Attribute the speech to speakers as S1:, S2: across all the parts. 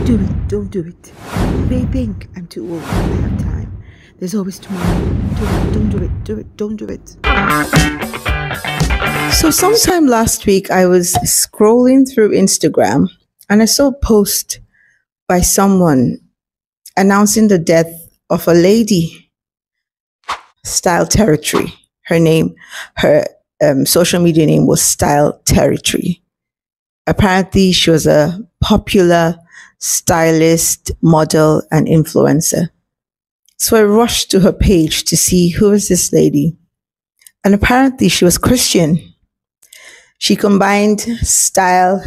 S1: do it. Don't do it. They think I'm too old. I have time. There's always tomorrow. Do it. Don't do it. Do it. Don't do it. So sometime last week, I was scrolling through Instagram and I saw a post by someone announcing the death of a lady, Style Territory. Her social media name was Style Territory. Apparently, she was a popular stylist, model, and influencer. So I rushed to her page to see who is this lady. And apparently, she was Christian. She combined style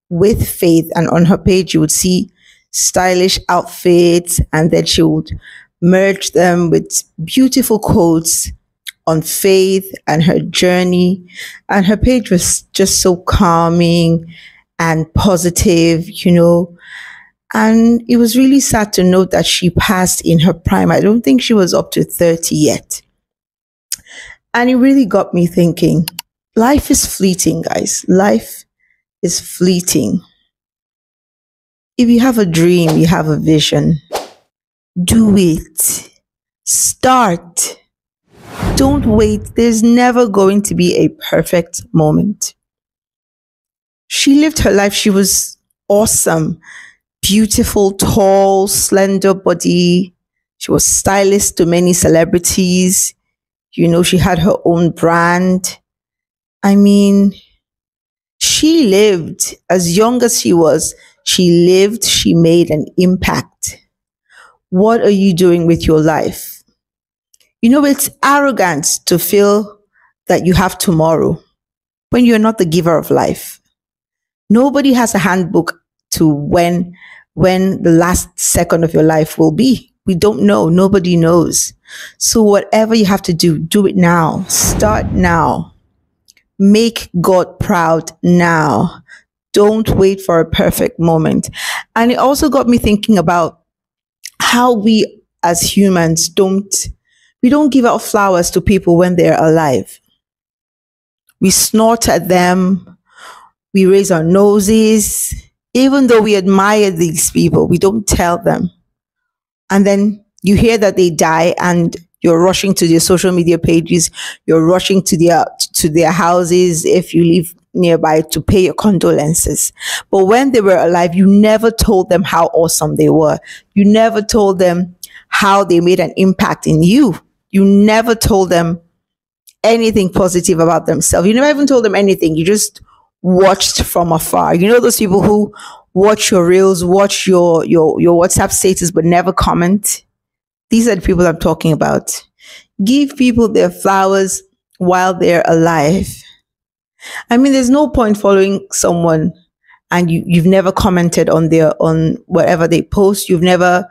S1: with faith, and on her page, you would see stylish outfits, and then she would merge them with beautiful quotes on faith and her journey. And her page was just so calming and positive, And it was really sad to note that she passed in her prime. I don't think she was up to 30 yet. And it really got me thinking, life is fleeting, guys. Life is fleeting. If you have a dream, you have a vision, do it. Start. Don't wait. There's never going to be a perfect moment. She lived her life. She was awesome. Beautiful, tall, slender body. She was stylist to many celebrities. She had her own brand. I mean, she lived as young as she was. She lived, she made an impact. What are you doing with your life? It's arrogant to feel that you have tomorrow when you're not the giver of life. Nobody has a handbook to when the last second of your life will be. We don't know. Nobody knows. So whatever you have to do it now. Start now. Make God proud now. Don't wait for a perfect moment. And it also got me thinking about how we as humans we don't give out flowers to people when they're alive. We snort at them. We raise our noses. Even though we admire these people, we don't tell them. And then you hear that they die and you're rushing to their social media pages. You're rushing to their houses if you live nearby to pay your condolences. But when they were alive, you never told them how awesome they were. You never told them how they made an impact in you. You never told them anything positive about themselves. You never even told them anything. You just watched from afar. Those people who watch your reels, watch your WhatsApp status, but never comment. These are the people I'm talking about. Give people their flowers while they're alive. I mean, there's no point following someone and you've never commented on whatever they post. You've never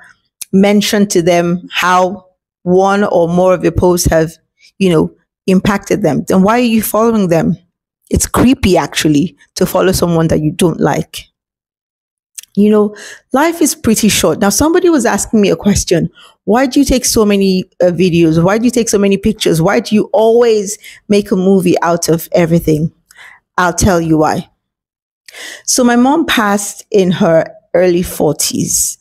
S1: mentioned to them how one or more of your posts have, impacted them. Then why are you following them? It's creepy, actually, to follow someone that you don't like. Life is pretty short. Now, somebody was asking me a question. Why do you take so many videos? Why do you take so many pictures? Why do you always make a movie out of everything? I'll tell you why. So my mom passed in her early 40s,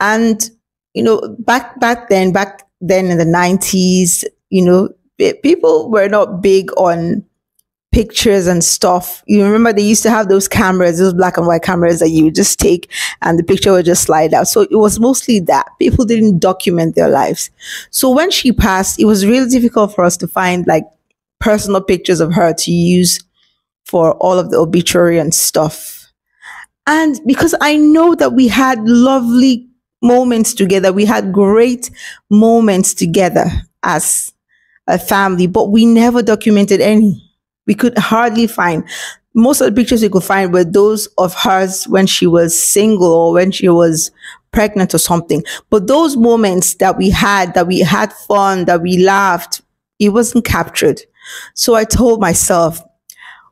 S1: and, back then in the 90s, people were not big on pictures and stuff. You remember they used to have those black and white cameras that you would just take and the picture would just slide out. So it was mostly that. People didn't document their lives. So when she passed, it was really difficult for us to find personal pictures of her to use for all of the obituary and stuff. And because I know that we had lovely moments together, we had great moments together as a family, but we never documented any. We could hardly find. Most of the pictures we could find were those of hers when she was single or when she was pregnant or something. But those moments that we had fun, that we laughed, it wasn't captured. So I told myself,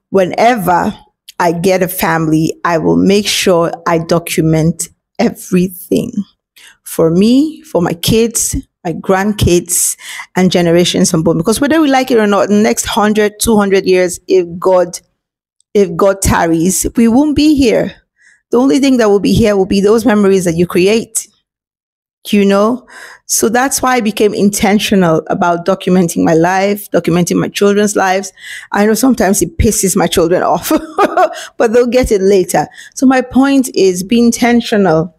S1: whenever I get a family, I will make sure I document everything. For me, for my kids, my grandkids, and generations unborn. Because whether we like it or not, in the next 100, 200 years, if God tarries, we won't be here. The only thing that will be here will be those memories that you create, you know? So that's why I became intentional about documenting my life, documenting my children's lives. I know sometimes it pisses my children off, but they'll get it later. So my point is be intentional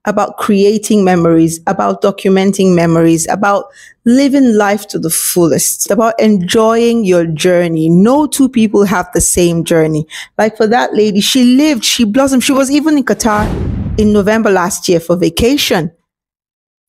S1: about creating memories, about documenting memories, about living life to the fullest, about enjoying your journey. No two people have the same journey. Like for that lady, she lived, she blossomed. She was even in Qatar in November last year for vacation.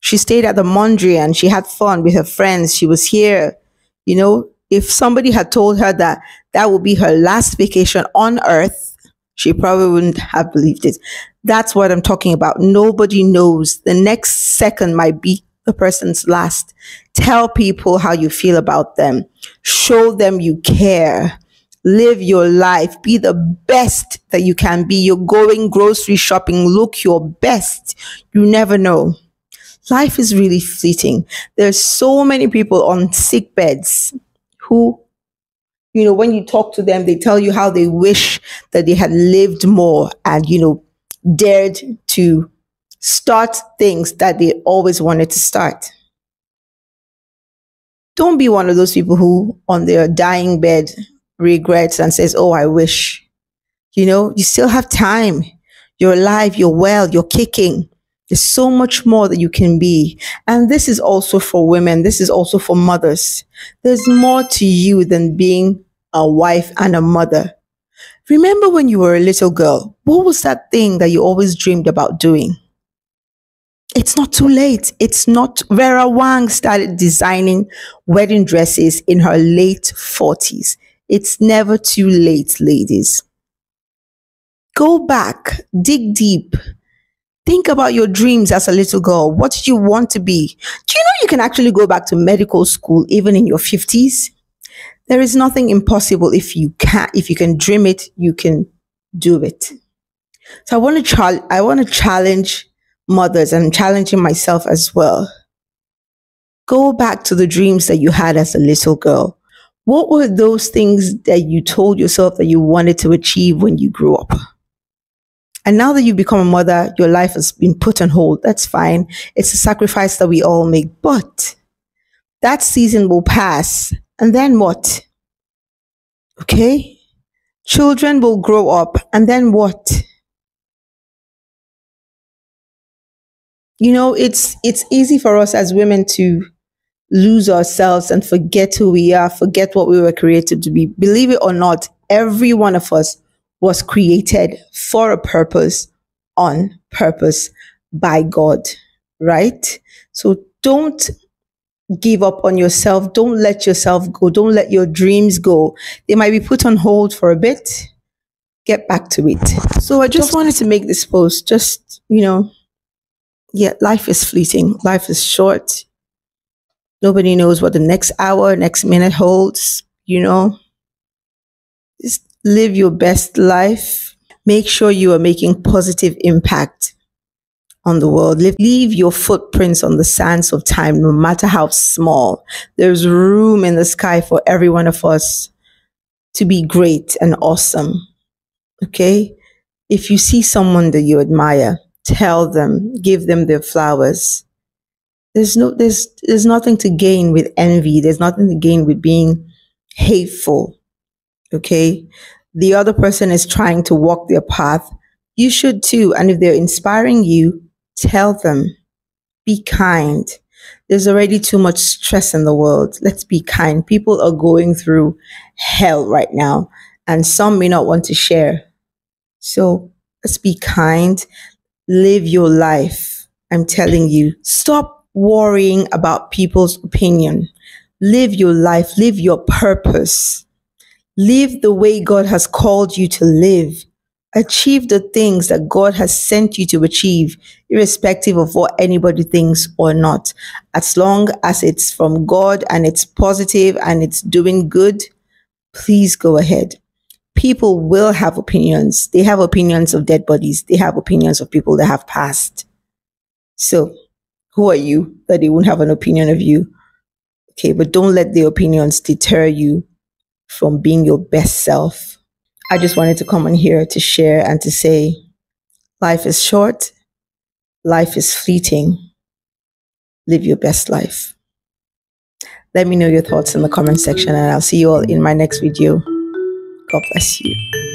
S1: She stayed at the Mondrian. She had fun with her friends. She was here. You know, if somebody had told her that that would be her last vacation on earth, she probably wouldn't have believed it. That's what I'm talking about. Nobody knows. The next second might be the person's last. Tell people how you feel about them. Show them you care. Live your life. Be the best that you can be. You're going grocery shopping. Look your best. You never know. Life is really fleeting. There's so many people on sick beds who, you know, when you talk to them, they tell you how they wish that they had lived more and, you know, dared to start things that they always wanted to start. Don't be one of those people who on their dying bed regrets and says, oh, I wish. You know, you still have time. You're alive, you're well, you're kicking. There's so much more that you can be. And this is also for women. This is also for mothers. There's more to you than being a wife and a mother. Remember when you were a little girl, what was that thing that you always dreamed about doing? It's not too late. It's not. Vera Wang started designing wedding dresses in her late 40s. It's never too late, ladies. Go back, dig deep. Think about your dreams as a little girl. What did you want to be? Do you know you can actually go back to medical school even in your 50s? There is nothing impossible if you can dream it, you can do it. So I want to challenge mothers, and I'm challenging myself as well. Go back to the dreams that you had as a little girl. What were those things that you told yourself that you wanted to achieve when you grew up? And now that you've become a mother, your life has been put on hold. That's fine. It's a sacrifice that we all make. But that season will pass. And then what? Okay? Children will grow up. And then what? You know, it's easy for us as women to lose ourselves and forget who we are, forget what we were created to be. Believe it or not, every one of us was created for a purpose, on purpose by God, right? So don't give up on yourself. Don't let yourself go. Don't let your dreams go. They might be put on hold for a bit. Get back to it. So I just wanted to make this post. Just, you know, yeah, life is fleeting. Life is short. Nobody knows what the next hour, next minute holds, you know. Just live your best life. Make sure you are making positive impact on the world. Leave your footprints on the sands of time, no matter how small. There's room in the sky for every one of us to be great and awesome. Okay? If you see someone that you admire, tell them, give them their flowers. There's nothing to gain with envy. There's nothing to gain with being hateful. Okay? The other person is trying to walk their path. You should too. And if they're inspiring you, tell them. Be kind. There's already too much stress in the world. Let's be kind. People are going through hell right now, and some may not want to share. So let's be kind. Live your life. I'm telling you, stop worrying about people's opinion. Live your life. Live your purpose. Live the way God has called you to live. Achieve the things that God has sent you to achieve, irrespective of what anybody thinks or not. As long as it's from God and it's positive and it's doing good, please go ahead. People will have opinions. They have opinions of dead bodies. They have opinions of people that have passed. So who are you that they won't have an opinion of you? Okay, but don't let their opinions deter you from being your best self. I just wanted to come on here to share and to say, Life is short, life is fleeting. Live your best life. Let me know your thoughts in the comment section, and I'll see you all in my next video. God bless you.